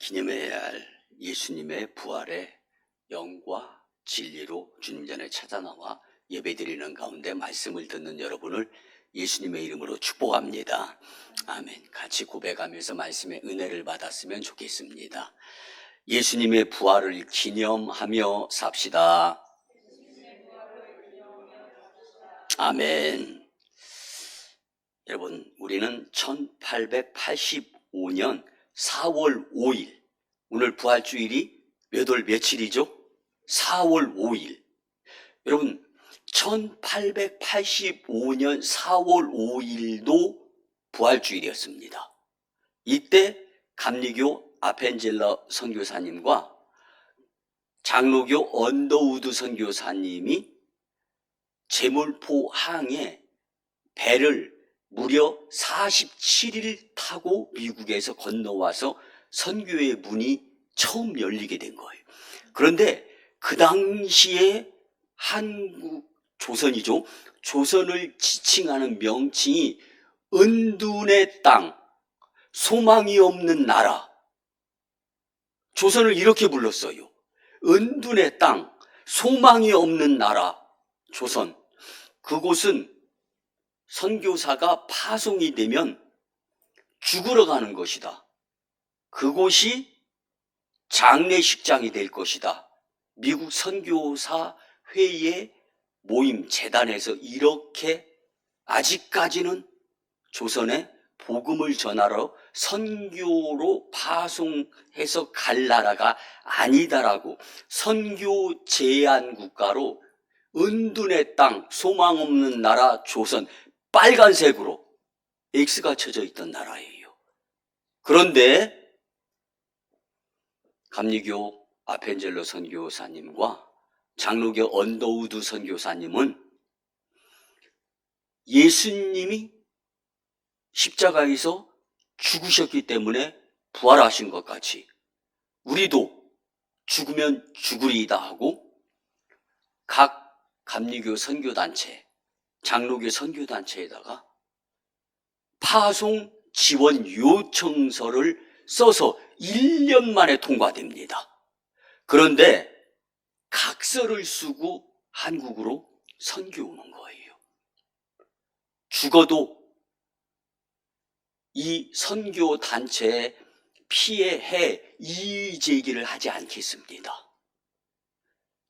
기념해야 할 예수님의 부활의 영과 진리로 주님 전에 찾아나와 예배드리는 가운데 말씀을 듣는 여러분을 예수님의 이름으로 축복합니다. 아멘. 같이 고백하면서 말씀의 은혜를 받았으면 좋겠습니다. 예수님의 부활을 기념하며 삽시다. 아멘. 여러분, 우리는 1885년 4월 5일, 오늘 부활주일이 몇 월 며칠이죠? 4월 5일. 여러분, 1885년 4월 5일도 부활주일이었습니다. 이때 감리교 아펜젤러 선교사님과 장로교 언더우드 선교사님이 제물포 항에 배를 무려 47일 타고 미국에서 건너와서 선교의 문이 처음 열리게 된 거예요. 그런데 그 당시에 한국, 조선이죠. 조선을 지칭하는 명칭이 은둔의 땅, 소망이 없는 나라. 조선을 이렇게 불렀어요. 은둔의 땅, 소망이 없는 나라, 조선. 그곳은 선교사가 파송이 되면 죽으러 가는 것이다. 그곳이 장례식장이 될 것이다. 미국 선교사 회의 모임 재단에서 이렇게 아직까지는 조선에 복음을 전하러 선교로 파송해서 갈 나라가 아니다라고 선교 제한 국가로 은둔의 땅, 소망 없는 나라 조선, 빨간색으로 X가 쳐져 있던 나라예요. 그런데 감리교 아펜젤러 선교사님과 장로교 언더우드 선교사님은 예수님이 십자가에서 죽으셨기 때문에 부활하신 것 같이 우리도 죽으면 죽으리이다 하고 각 감리교 선교단체, 장로교 선교단체에다가 파송 지원 요청서를 써서 1년 만에 통과됩니다. 그런데 각서를 쓰고 한국으로 선교 오는 거예요. 죽어도 이 선교 단체에 피해 이의 제기를 하지 않겠습니다.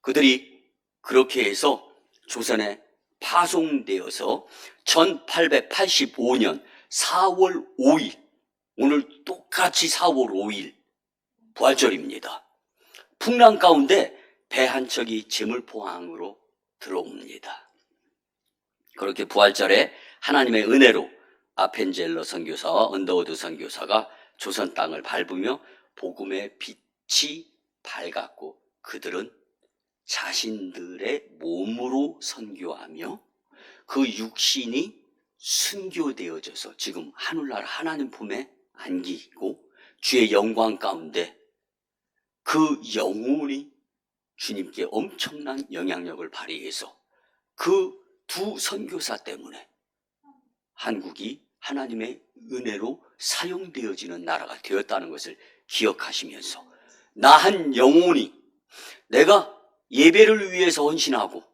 그들이 그렇게 해서 조선에 파송되어서 1885년 4월 5일, 오늘 똑같이 4월 5일 부활절입니다. 풍랑 가운데 배 한 척이 제물포항으로 들어옵니다. 그렇게 부활절에 하나님의 은혜로 아펜젤러 선교사와 언더우드 선교사가 조선 땅을 밟으며 복음의 빛이 밝았고 그들은 자신들의 몸으로 선교하며 그 육신이 순교되어져서 지금 하늘나라 하나님 품에 안기고 주의 영광 가운데 그 영혼이 주님께 엄청난 영향력을 발휘해서 그 두 선교사 때문에 한국이 하나님의 은혜로 사용되어지는 나라가 되었다는 것을 기억하시면서 나 한 영혼이 내가 예배를 위해서 헌신하고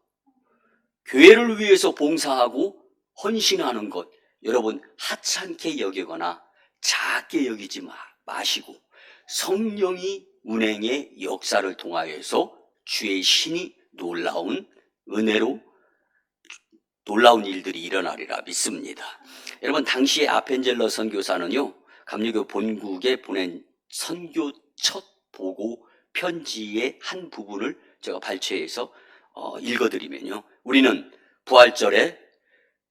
교회를 위해서 봉사하고 헌신하는 것 여러분 하찮게 여기거나 작게 여기지 마시고 성령이 운행의 역사를 통하여서 주의 신이 놀라운 은혜로 놀라운 일들이 일어나리라 믿습니다. 여러분 당시에 아펜젤러 선교사는요 감리교 본국에 보낸 선교 첫 보고 편지의 한 부분을 제가 발췌해서 읽어드리면요 우리는 부활절에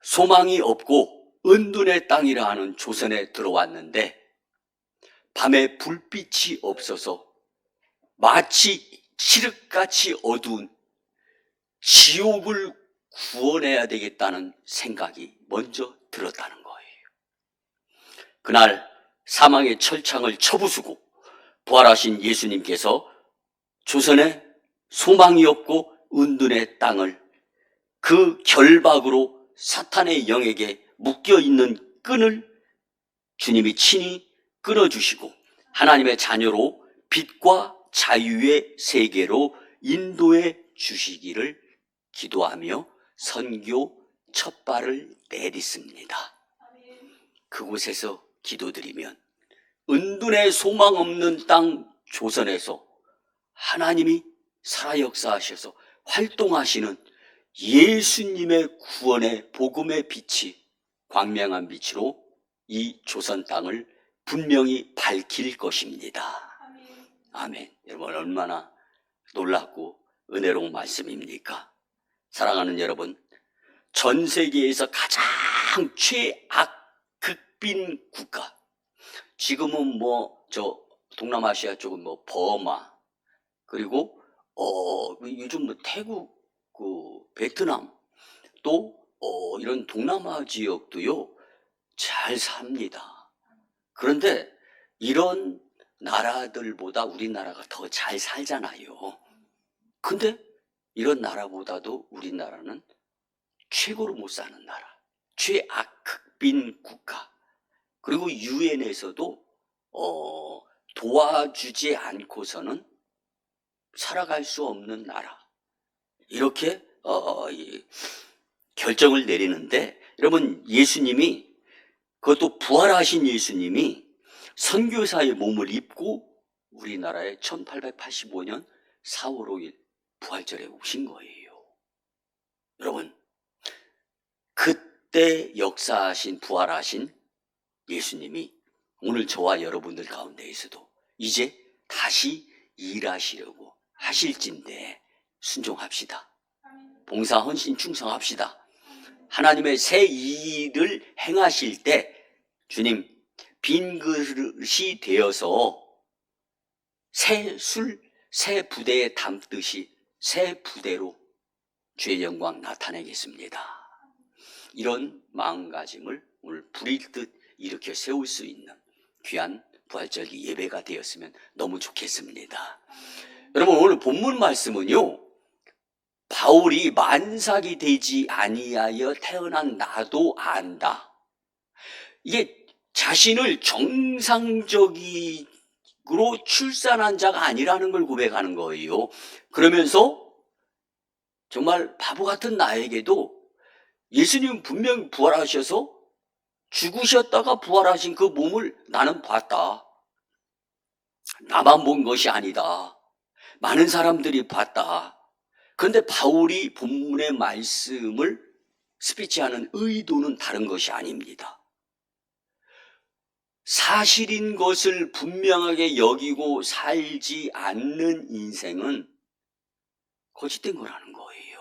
소망이 없고 은둔의 땅이라 하는 조선에 들어왔는데 밤에 불빛이 없어서 마치 칠흑같이 어두운 지옥을 구원해야 되겠다는 생각이 먼저 들었다는 거예요. 그날 사망의 철창을 쳐부수고 부활하신 예수님께서 조선에 소망이 없고 은둔의 땅을 그 결박으로 사탄의 영에게 묶여있는 끈을 주님이 친히 끊어주시고 하나님의 자녀로 빛과 자유의 세계로 인도해 주시기를 기도하며 선교 첫 발을 내딛습니다. 그곳에서 기도드리면 은둔의 소망 없는 땅 조선에서 하나님이 살아 역사하셔서 활동하시는 예수님의 구원의 복음의 빛이 광명한 빛으로 이 조선 땅을 분명히 밝힐 것입니다. 아멘. 여러분, 얼마나 놀랍고 은혜로운 말씀입니까? 사랑하는 여러분, 전 세계에서 가장 최악극빈 국가, 지금은 동남아시아 쪽은 버마, 그리고 요즘 태국, 베트남, 또 이런 동남아 지역도요 잘 삽니다. 그런데 이런 나라들보다 우리나라가 더 잘 살잖아요. 근데 이런 나라보다도 우리나라는 최고로 못 사는 나라, 최악극빈 국가, 그리고 유엔에서도 도와주지 않고서는 살아갈 수 없는 나라, 이렇게 결정을 내리는데, 여러분, 예수님이, 그것도 부활하신 예수님이 선교사의 몸을 입고 우리나라에 1885년 4월 5일 부활절에 오신 거예요. 여러분, 그때 역사하신, 부활하신 예수님이 오늘 저와 여러분들 가운데에서도 이제 다시 일하시려고 하실진데 순종합시다. 봉사, 헌신, 충성합시다. 하나님의 새 일을 행하실 때 주님, 빈 그릇이 되어서 새 술, 새 부대에 담듯이 새 부대로 주의 영광 나타내겠습니다. 이런 마음가짐을 오늘 불일 듯 일으켜 세울 수 있는 귀한 부활절기 예배가 되었으면 너무 좋겠습니다. 여러분, 오늘 본문 말씀은요, 바울이 만삭이 되지 아니하여 태어난 나도 안다. 이게 자신을 정상적으로 출산한 자가 아니라는 걸 고백하는 거예요. 그러면서 정말 바보 같은 나에게도 예수님은 분명히 부활하셔서 죽으셨다가 부활하신 그 몸을 나는 봤다. 나만 본 것이 아니다. 많은 사람들이 봤다. 그런데 바울이 본문의 말씀을 스피치하는 의도는 다른 것이 아닙니다. 사실인 것을 분명하게 여기고 살지 않는 인생은 거짓된 거라는 거예요.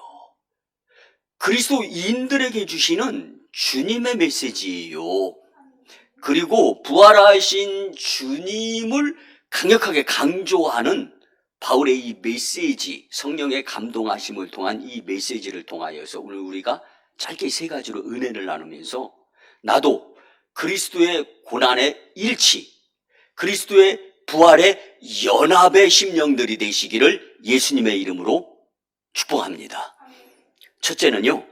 그리스도인들에게 주시는 주님의 메시지예요. 그리고 부활하신 주님을 강력하게 강조하는 바울의 이 메시지, 성령의 감동하심을 통한 이 메시지를 통하여서 오늘 우리가 짧게 세 가지로 은혜를 나누면서 나도 그리스도의 고난의 일치, 그리스도의 부활의 연합의 심령들이 되시기를 예수님의 이름으로 축복합니다. 첫째는요,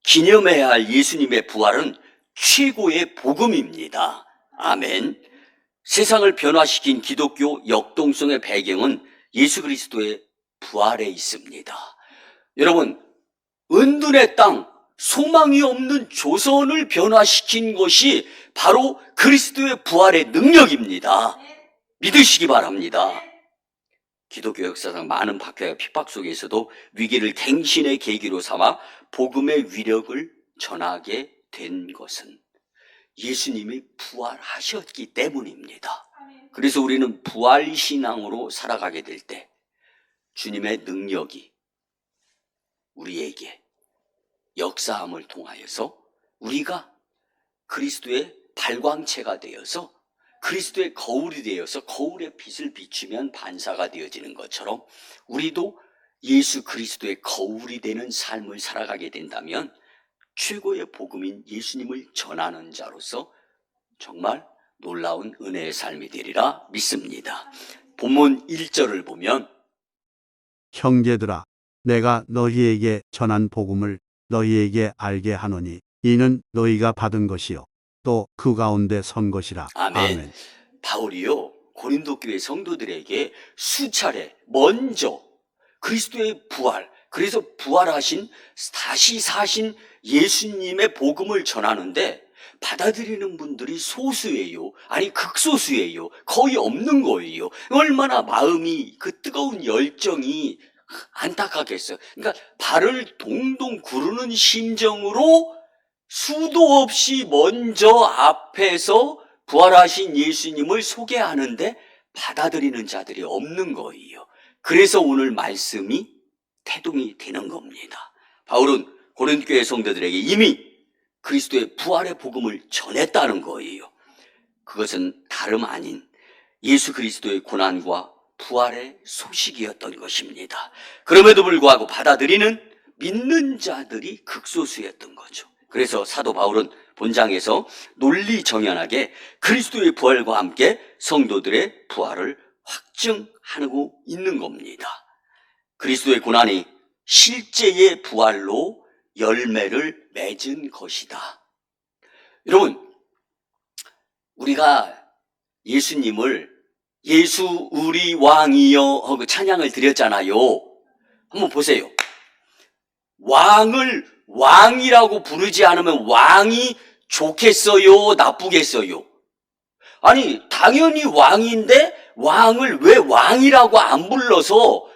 기념해야 할 예수님의 부활은 최고의 복음입니다. 아멘. 세상을 변화시킨 기독교 역동성의 배경은 예수 그리스도의 부활에 있습니다. 여러분, 은둔의 땅, 소망이 없는 조선을 변화시킨 것이 바로 그리스도의 부활의 능력입니다. 믿으시기 바랍니다. 기독교 역사상 많은 박해와 핍박 속에서도 위기를 갱신의 계기로 삼아 복음의 위력을 전하게 된 것은 예수님이 부활하셨기 때문입니다. 그래서 우리는 부활신앙으로 살아가게 될 때 주님의 능력이 우리에게 역사함을 통하여서 우리가 그리스도의 발광체가 되어서 그리스도의 거울이 되어서 거울의 빛을 비추면 반사가 되어지는 것처럼 우리도 예수 그리스도의 거울이 되는 삶을 살아가게 된다면 최고의 복음인 예수님을 전하는 자로서 정말 놀라운 은혜의 삶이 되리라 믿습니다. 본문 1절을 보면 형제들아, 내가 너희에게 전한 복음을 너희에게 알게 하노니 이는 너희가 받은 것이요 또 그 가운데 선 것이라. 아멘. 바울이요, 고린도 교회 성도들에게 수차례 먼저 그리스도의 부활, 그래서 부활하신 다시 사신 예수님의 복음을 전하는데 받아들이는 분들이 소수예요. 아니 극소수예요. 거의 없는 거예요. 얼마나 마음이 그 뜨거운 열정이 안타깝겠어요. 그러니까 발을 동동 구르는 심정으로 수도 없이 먼저 앞에서 부활하신 예수님을 소개하는데 받아들이는 자들이 없는 거예요. 그래서 오늘 말씀이 태동이 되는 겁니다. 바울은 고린도 교회 성도들에게 이미 그리스도의 부활의 복음을 전했다는 거예요. 그것은 다름 아닌 예수 그리스도의 고난과 부활의 소식이었던 것입니다. 그럼에도 불구하고 받아들이는 믿는 자들이 극소수였던 거죠. 그래서 사도 바울은 본장에서 논리정연하게 그리스도의 부활과 함께 성도들의 부활을 확증하고 있는 겁니다. 그리스도의 고난이 실제의 부활로 열매를 맺은 것이다. 여러분, 우리가 예수님을 예수 우리 왕이여 하고 찬양을 드렸잖아요. 한번 보세요. 왕을 왕이라고 부르지 않으면 왕이 좋겠어요? 나쁘겠어요? 아니, 당연히 왕인데 왕을 왜 왕이라고 안 불러서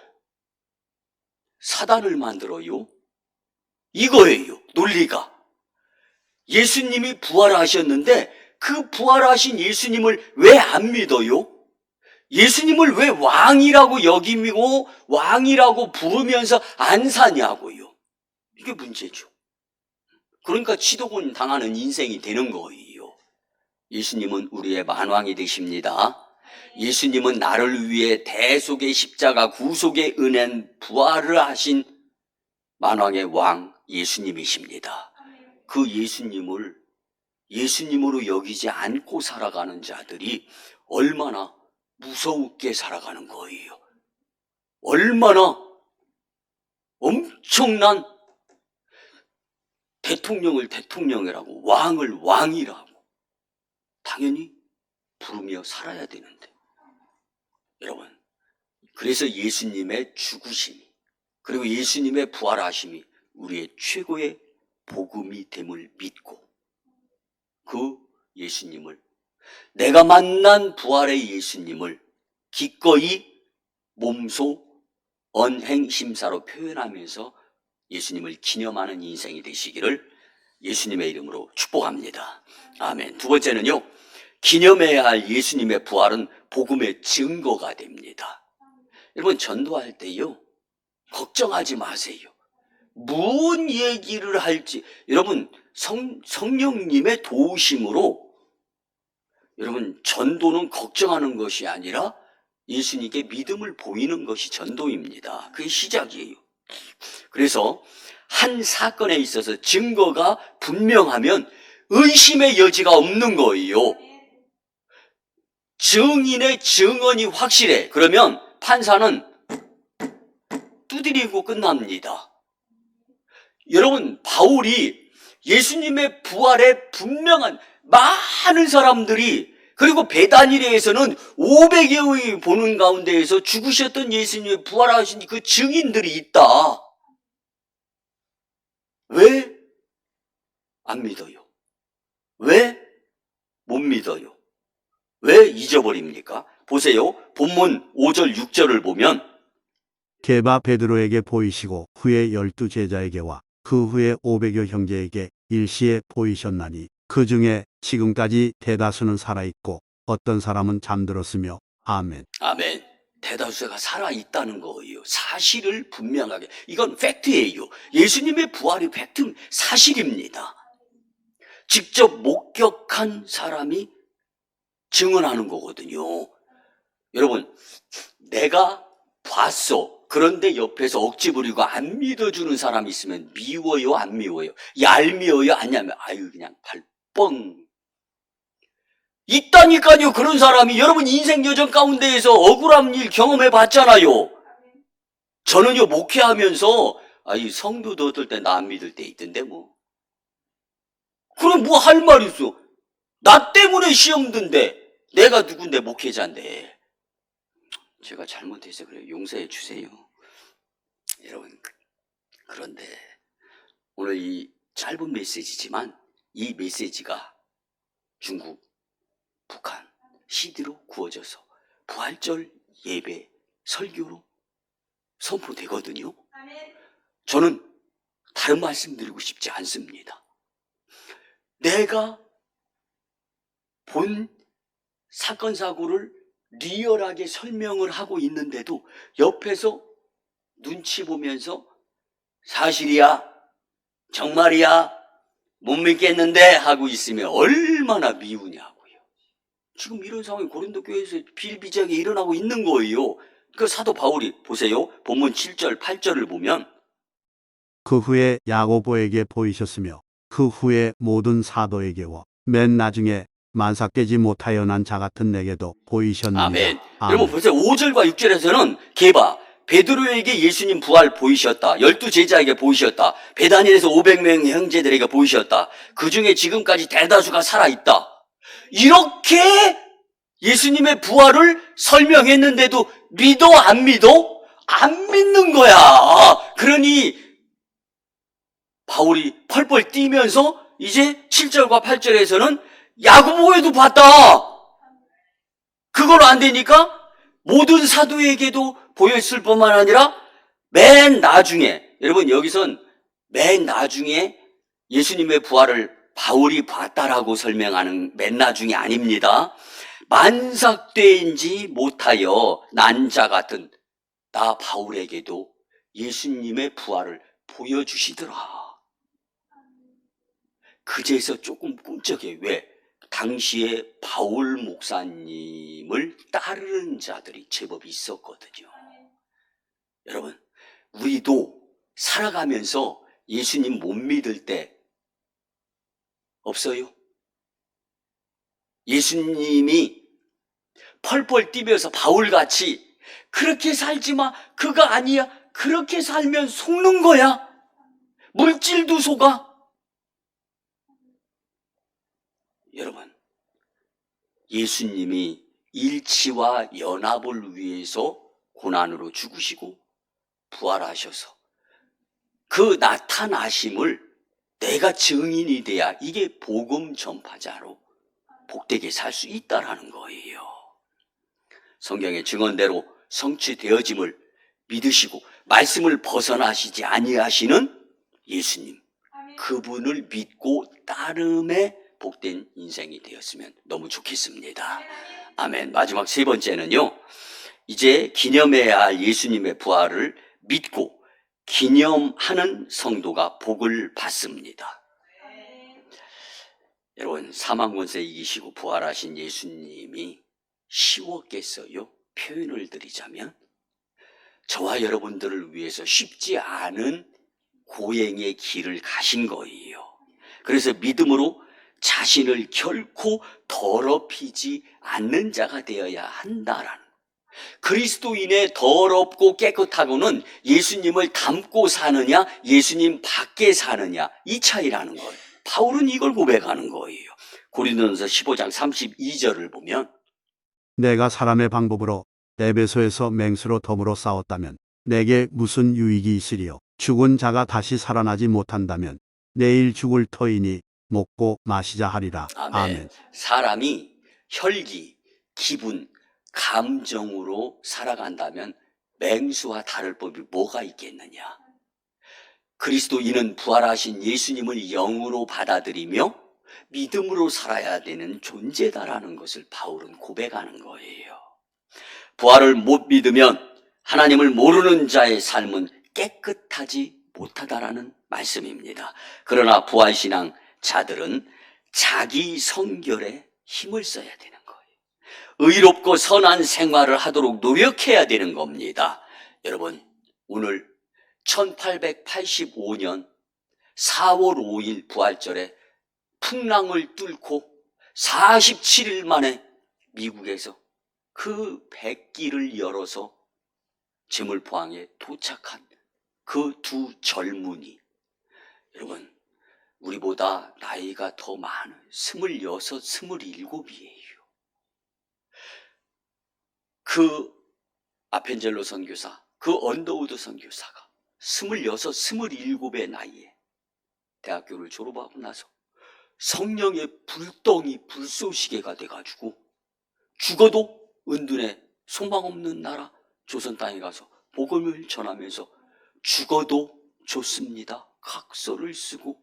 사단을 만들어요? 이거예요, 논리가. 예수님이 부활하셨는데 그 부활하신 예수님을 왜 안 믿어요? 예수님을 왜 왕이라고 여기고 왕이라고 부르면서 안 사냐고요. 이게 문제죠. 그러니까 치도곤 당하는 인생이 되는 거예요. 예수님은 우리의 만왕이 되십니다. 예수님은 나를 위해 대속의 십자가 구속의 은혜 부활을 하신 만왕의 왕 예수님이십니다. 그 예수님을 예수님으로 여기지 않고 살아가는 자들이 얼마나 무섭게 살아가는 거예요. 얼마나 엄청난 대통령을 대통령이라고 왕을 왕이라고 당연히 부르며 살아야 되는데 여러분, 그래서 예수님의 죽으심이 그리고 예수님의 부활하심이 우리의 최고의 복음이 됨을 믿고 그 예수님을 내가 만난 부활의 예수님을 기꺼이 몸소 언행심사로 표현하면서 예수님을 기념하는 인생이 되시기를 예수님의 이름으로 축복합니다. 아멘. 두 번째는요, 기념해야 할 예수님의 부활은 복음의 증거가 됩니다. 여러분, 전도할 때요, 걱정하지 마세요. 무슨 얘기를 할지, 여러분, 성령님의 도우심으로 여러분, 전도는 걱정하는 것이 아니라 예수님께 믿음을 보이는 것이 전도입니다. 그게 시작이에요. 그래서 한 사건에 있어서 증거가 분명하면 의심의 여지가 없는 거예요. 증인의 증언이 확실해. 그러면 판사는 두드리고 끝납니다. 여러분, 바울이 예수님의 부활에 분명한 많은 사람들이 그리고 베다니에서는 500여의 보는 가운데에서 죽으셨던 예수님의 부활하신 그 증인들이 있다. 왜 안 믿어요? 왜 못 믿어요? 왜 잊어버립니까? 보세요. 본문 5절 6절을 보면 게바 베드로에게 보이시고 후에 12 제자에게와 그 후에 500여 형제에게 일시에 보이셨나니 그 중에 지금까지 대다수는 살아있고 어떤 사람은 잠들었으며 아멘. 아멘. 대다수가 살아있다는 거예요. 사실을 분명하게. 이건 팩트예요. 예수님의 부활이 팩트, 사실입니다. 직접 목격한 사람이 증언하는 거거든요. 여러분, 내가 봤어. 그런데 옆에서 억지 부리고 안 믿어주는 사람이 있으면 미워요, 안 미워요? 얄미워요, 안 얄미워요? 아유, 그냥 발뻥. 있다니까요, 그런 사람이. 여러분 인생 여정 가운데에서 억울한 일 경험해 봤잖아요. 저는요, 목회하면서, 이 성도도 어떨 때 나 안 믿을 때 있던데, 뭐. 그럼 뭐 할 말 있어? 나 때문에 시험 든데, 내가 누군데 목회자인데. 제가 잘못해서 그래요. 용서해 주세요. 여러분, 그런데 오늘 이 짧은 메시지지만 이 메시지가 중국, 북한, CD로 구워져서 부활절 예배, 설교로 선포되거든요. 저는 다른 말씀 드리고 싶지 않습니다. 내가 본 사건, 사고를 리얼하게 설명을 하고 있는데도 옆에서 눈치 보면서 사실이야? 정말이야? 못 믿겠는데? 하고 있으면 얼마나 미우냐고요. 지금 이런 상황이 고린도 교회에서 비일비재하게 일어나고 있는 거예요. 그 사도 바울이 보세요. 본문 7절, 8절을 보면 그 후에 야고보에게 보이셨으며 그 후에 모든 사도에게와 맨 나중에 만사 깨지 못하여 난 자 같은 내게도 보이셨느니라. 아멘. 아멘. 여러분 보세요. 5절과 6절에서는 개바 베드로에게 예수님 부활 보이셨다. 12제자에게 보이셨다. 베다니엘에서 500명의 형제들에게 보이셨다. 그 중에 지금까지 대다수가 살아있다. 이렇게 예수님의 부활을 설명했는데도 믿어 안 믿어? 안 믿는 거야. 그러니 바울이 펄펄 뛰면서 이제 7절과 8절에서는 야고보에도 봤다. 그걸로 안 되니까 모든 사도에게도 보였을 뿐만 아니라 맨 나중에, 여러분 여기선 맨 나중에 예수님의 부활을 바울이 봤다라고 설명하는 맨 나중이 아닙니다. 만삭되지 못하여 난 자 같은 나 바울에게도 예수님의 부활을 보여주시더라. 그제서 조금 꿈쩍해. 왜? 당시에 바울 목사님을 따르는 자들이 제법 있었거든요. 여러분, 우리도 살아가면서 예수님 못 믿을 때 없어요? 예수님이 펄펄 뛰면서 바울같이 그렇게 살지 마, 그거 아니야, 그렇게 살면 속는 거야. 물질도 속아. 여러분, 예수님이 일치와 연합을 위해서 고난으로 죽으시고 부활하셔서 그 나타나심을 내가 증인이 돼야 이게 복음 전파자로 복되게 살 수 있다라는 거예요. 성경의 증언대로 성취되어짐을 믿으시고 말씀을 벗어나시지 아니하시는 예수님, 그분을 믿고 따름에 복된 인생이 되었으면 너무 좋겠습니다. 아멘. 마지막 세 번째는요, 이제 기념해야 할 예수님의 부활을 믿고 기념하는 성도가 복을 받습니다. 여러분, 사망권세 이기시고 부활하신 예수님이 쉬웠겠어요? 표현을 드리자면 저와 여러분들을 위해서 쉽지 않은 고행의 길을 가신 거예요. 그래서 믿음으로 자신을 결코 더럽히지 않는 자가 되어야 한다라는, 그리스도인의 더럽고 깨끗하고는 예수님을 닮고 사느냐 예수님 밖에 사느냐 이 차이라는 거예요. 바울은 이걸 고백하는 거예요. 고린도전서 15장 32절을 보면 내가 사람의 방법으로 에베소에서 맹수로 더불어 싸웠다면 내게 무슨 유익이 있으리요. 죽은 자가 다시 살아나지 못한다면 내일 죽을 터이니 먹고 마시자 하리라. 아멘. 아멘. 사람이 혈기, 기분, 감정으로 살아간다면 맹수와 다를 법이 뭐가 있겠느냐. 그리스도인은 부활하신 예수님을 영으로 받아들이며 믿음으로 살아야 되는 존재다라는 것을 바울은 고백하는 거예요. 부활을 못 믿으면 하나님을 모르는 자의 삶은 깨끗하지 못하다라는 말씀입니다. 그러나 부활신앙 자들은 자기 성결에 힘을 써야 되는 거예요. 의롭고 선한 생활을 하도록 노력해야 되는 겁니다. 여러분, 오늘 1885년 4월 5일 부활절에 풍랑을 뚫고 47일 만에 미국에서 그 백길을 열어서 제물포항에 도착한 그 두 젊은이, 여러분, 우리보다 나이가 더 많은 26, 27이에요. 그 아펜젤로 선교사, 그 언더우드 선교사가 26, 27의 나이에 대학교를 졸업하고 나서 성령의 불덩이 불쏘시개가 돼가지고 죽어도 은둔의 소망 없는 나라 조선 땅에 가서 복음을 전하면서 죽어도 좋습니다 각서를 쓰고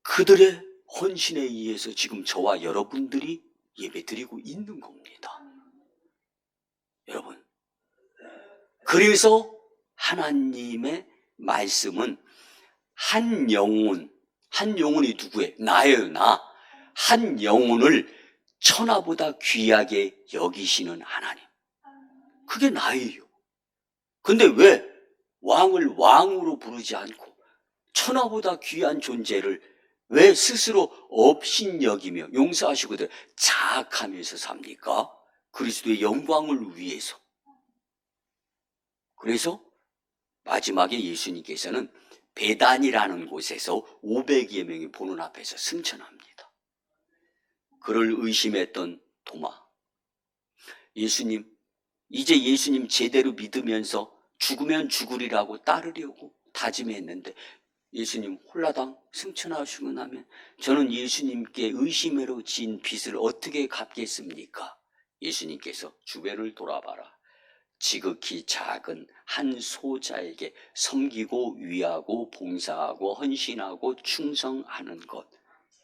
그들의 헌신에 의해서 지금 저와 여러분들이 예배드리고 있는 겁니다. 여러분, 그래서 하나님의 말씀은 한 영혼이 누구예요? 나예요, 나. 한 영혼을 천하보다 귀하게 여기시는 하나님. 그게 나예요. 근데 왜 왕을 왕으로 부르지 않고 천하보다 귀한 존재를 왜 스스로 업신여기며 용서하시거든 자학하면서 삽니까? 그리스도의 영광을 위해서. 그래서 마지막에 예수님께서는 베단이라는 곳에서 500여 명이 보는 앞에서 승천합니다. 그를 의심했던 도마. 예수님, 이제 예수님 제대로 믿으면서 죽으면 죽으리라고 따르려고 다짐했는데 예수님 홀라당 승천하시고 나면 저는 예수님께 의심으로 진 빚을 어떻게 갚겠습니까? 예수님께서 주변을 돌아봐라. 지극히 작은 한 소자에게 섬기고 위하고 봉사하고 헌신하고 충성하는 것,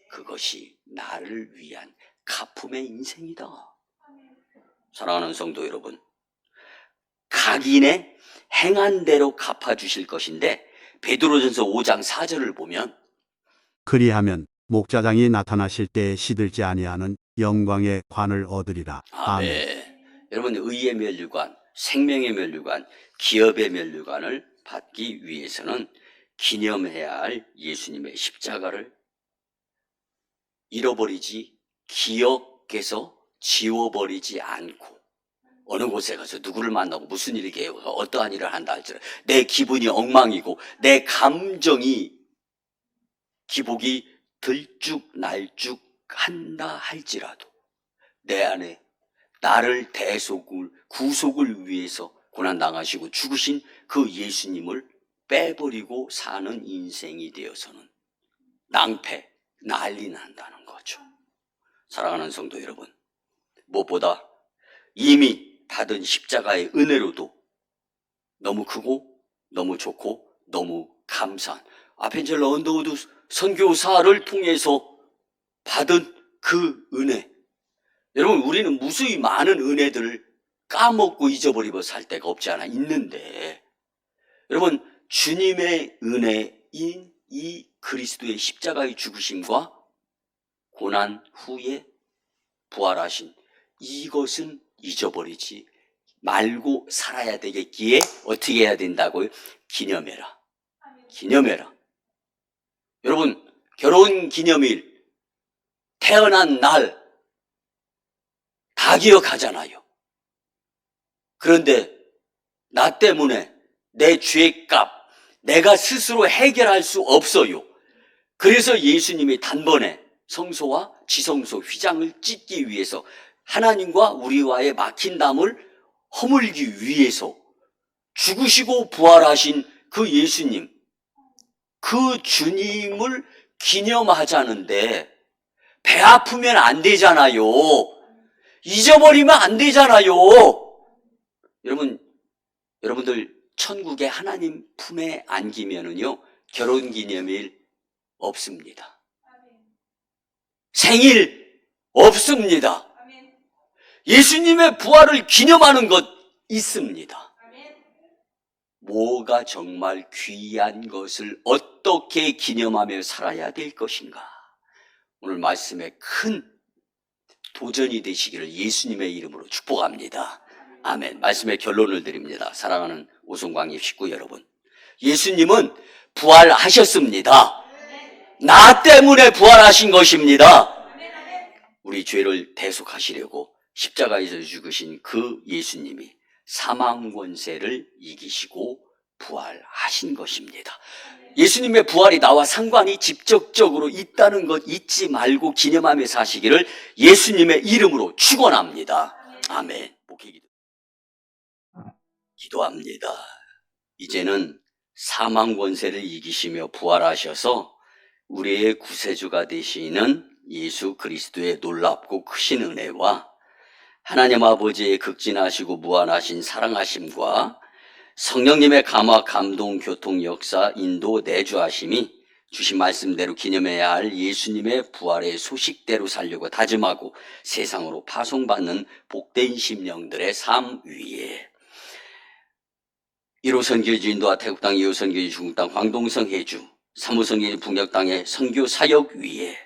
그것이 나를 위한 갚음의 인생이다. 사랑하는 성도 여러분, 각인의 행한 대로 갚아주실 것인데 베드로전서 5장 4절을 보면 그리하면 목자장이 나타나실 때에 시들지 아니하는 영광의 관을 얻으리라. 아멘. 여러분, 의의 면류관, 생명의 면류관, 기업의 면류관을 받기 위해서는 기념해야 할 예수님의 십자가를 잃어버리지, 기억해서 지워버리지 않고 어느 곳에 가서 누구를 만나고 무슨 일을 해요, 어떠한 일을 한다 할지라도 내 기분이 엉망이고 내 감정이 기복이 들쭉날쭉한다 할지라도 내 안에 나를 구속을 위해서 고난당하시고 죽으신 그 예수님을 빼버리고 사는 인생이 되어서는 낭패, 난리 난다는 거죠. 사랑하는 성도 여러분, 무엇보다 이미 받은 십자가의 은혜로도 너무 크고 너무 좋고 너무 감사한 아펜젤러 언더우드 선교사를 통해서 받은 그 은혜. 여러분, 우리는 무수히 많은 은혜들을 까먹고 잊어버리고 살 때가 없지 않아 있는데, 여러분, 주님의 은혜인 이 그리스도의 십자가의 죽으심과 고난 후에 부활하신 이것은 잊어버리지 말고 살아야 되겠기에 어떻게 해야 된다고요? 기념해라. 기념해라. 여러분, 결혼 기념일, 태어난 날 다 기억하잖아요. 그런데 나 때문에 내 죄값 내가 스스로 해결할 수 없어요. 그래서 예수님이 단번에 성소와 지성소 휘장을 찢기 위해서 하나님과 우리와의 막힌 담을 허물기 위해서 죽으시고 부활하신 그 예수님, 그 주님을 기념하자는데 배 아프면 안 되잖아요. 잊어버리면 안 되잖아요. 여러분들 천국의 하나님 품에 안기면은요, 결혼기념일 없습니다. 생일 없습니다. 예수님의 부활을 기념하는 것 있습니다. 뭐가 정말 귀한 것을 어떻게 기념하며 살아야 될 것인가? 오늘 말씀에 큰 도전이 되시기를 예수님의 이름으로 축복합니다. 아멘. 말씀의 결론을 드립니다. 사랑하는 오송광립 식구 여러분, 예수님은 부활하셨습니다. 나 때문에 부활하신 것입니다. 우리 죄를 대속하시려고 십자가에서 죽으신 그 예수님이 사망 권세를 이기시고 부활하신 것입니다. 예수님의 부활이 나와 상관이 직접적으로 있다는 것 잊지 말고 기념하며 사시기를 예수님의 이름으로 축원합니다. 아멘. 목회기도 기도합니다. 이제는 사망 권세를 이기시며 부활하셔서 우리의 구세주가 되시는 예수 그리스도의 놀랍고 크신 은혜와 하나님 아버지의 극진하시고 무한하신 사랑하심과 성령님의 감화, 감동, 교통, 역사, 인도, 내주하심이 주신 말씀대로 기념해야 할 예수님의 부활의 소식대로 살려고 다짐하고 세상으로 파송받는 복된 심령들의 삶 위에 1호 선교지 인도와 태국 땅, 2호 선교지 중국 땅, 광동성 해주, 3호 선교지 북녘 땅의 선교 사역 위에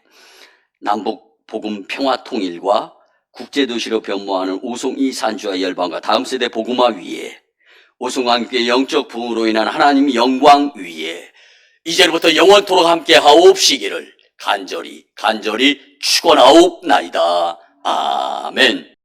남북 복음 평화 통일과 국제도시로 변모하는 오송이 산주와 열방과 다음 세대 복음화 위에 오송과 함께 영적 부흥으로 인한 하나님 영광 위에 이제로부터 영원토록 함께 하옵시기를 간절히 축원하옵나이다. 아멘.